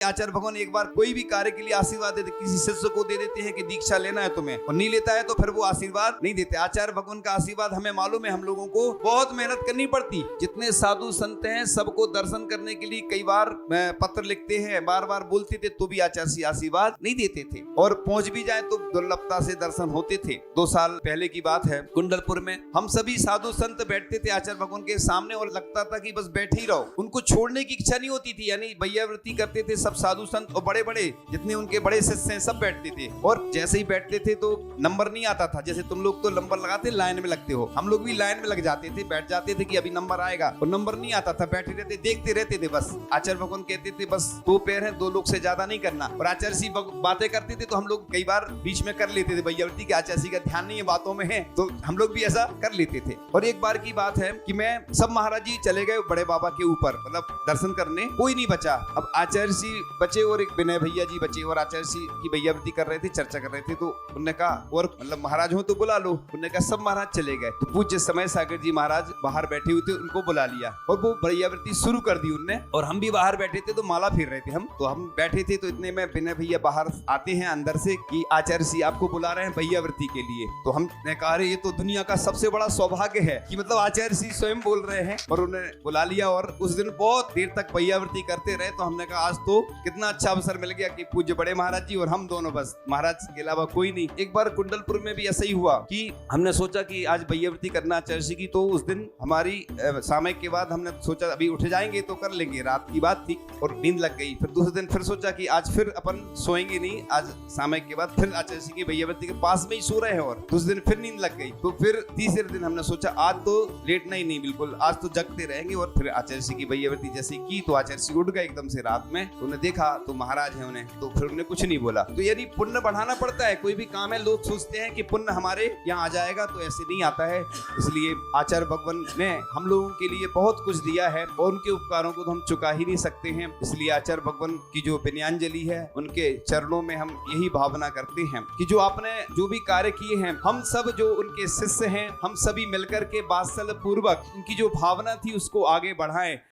आचार्य भगवान एक बार कोई भी कार्य के लिए आशीर्वाद देते, किसी शिष्य को दे देते हैं कि दीक्षा लेना है तुम्हें, और नहीं लेता है तो फिर वो आशीर्वाद नहीं देते। आचार्य भगवान का आशीर्वाद हमें मालूम है, हम लोगों को बहुत मेहनत करनी पड़ती। जितने साधु संत हैं सबको दर्शन करने के लिए कई बार पत्र लिखते हैं, बार बार बोलते थे, तो भी आचार्य जी आशीर्वाद नहीं देते थे, और पहुंच भी जाए तो दुर्लभता से दर्शन होते थे। 2 साल पहले की बात है, कुंडलपुर में हम सभी साधु संत बैठते थे आचार्य भगवान के सामने, और लगता था कि बस बैठे ही रहो, उनको छोड़ने की इच्छा नहीं होती थी। यानी भैयावृत्ति करते थे सब साधु संत, और बड़े बड़े जितने उनके बड़े शिष्य हैं सब बैठते थे, और जैसे ही बैठते थे तो नंबर नहीं आता था। जैसे तुम लोग तो नंबर लगाते लाइन में लगते हो, हम लोग भी लाइन में लग जाते थे, बैठ जाते थे कि अभी नंबर आएगा, और नंबर नहीं आता था, बैठे रहते देखते रहते थे। बस आचार्य भगवान कहते थे बस 2 पैर हैं, 2 लोग से ज्यादा नहीं करना। और आचार्य जी बातें करते थे तो हम लोग कई बार बीच में कर लेते थे भैयावृत्ति के, आचार्य जी का ध्यान नहीं है बातों में है, तो हम लोग भी ऐसा कर लेते थे। और एक बार की बात है कि मैं सब महाराज जी चले गए बड़े बाबा के ऊपर, मतलब दर्शन करने, कोई नहीं बचा। अब आचार्य जी बचे और एक विनय भैया जी बचे, और आचार्य जी की भैयावृत्ति कर रहे थे, चर्चा कर रहे थे। तो उन्होंने कहा और मतलब महाराज हो तो बुला लो। उन्होंने कहा सब महाराज चले गए, तो पूज्य समय सागर जी महाराज बाहर बैठे हुए थे, उनको बुला लिया और वो भैयावृत्ति शुरू कर दी उनने। और हम भी बाहर बैठे थे तो माला फिर रहे थे, हम बैठे थे। तो इतने में विनय भैया बाहर आते हैं अंदर से कि आचार्य जी आपको बुला रहे हैं भैयावृत्ति के लिए। तो हमने कहा ये तो दुनिया का सबसे बड़ा सौभाग्य है कि मतलब आचार्य जी स्वयं बोल रहे हैं, और उन्हें बुला लिया। और उस दिन बहुत देर तक भैयावृत्ति करते रहे। तो हमने कहा आज तो कितना अच्छा अवसर मिल गया कि पूज्य बड़े महाराज जी और हम दोनों, बस महाराज के अलावा कोई नहीं। एक बार कुंडलपुर में भी ऐसा ही हुआ कि हमने सोचा कि आज भैयावृत्ति करना आचार्य जी की, तो उस दिन हमारी सामयिक के बाद हमने सोचा अभी उठ जाएंगे तो कर लेंगे, रात की बात थी और नींद लग गई। फिर दूसरे दिन फिर सोचा कि आज फिर अपन सोएंगे नहीं, आज सामयिक के बाद फिर आचार्य जी की भैयावृत्ति के पास में ही सो रहे हैं, और दूसरे दिन फिर नींद लग गई। तो फिर तीसरे दिन हमने सोचा आज तो लेटना ही नहीं, बिल्कुल आज तो जगते रहेंगे। और फिर आचार्य जी की भैयावृत्ति जैसे की तो आचार्य जी उठ गए एकदम से रात में। तो उन्हें देखा तो महाराज है उन्हें, तो फिर उन्हें कुछ नहीं बोला। तो यानी पुण्य बढ़ाना पड़ता है, कोई भी काम है लोग सोचते हैं कि पुण्य हमारे यहाँ आ जाएगा, तो ऐसे नहीं आता है। इसलिए आचार्य भगवान ने हम लोगों के लिए बहुत कुछ दिया है, और उनके उपकारों को तो हम चुका ही नहीं सकते हैं। इसलिए आचार्य भगवान की जो विनयांजलि है, उनके चरणों में हम यही भावना करते हैं कि जो आपने जो भी कार्य किए हैं, हम सब जो उनके शिष्य हैं, हम सभी मिलकर के वात्सल्य पूर्वक उनकी जो भावना थी उसको आगे बढ़ाएं।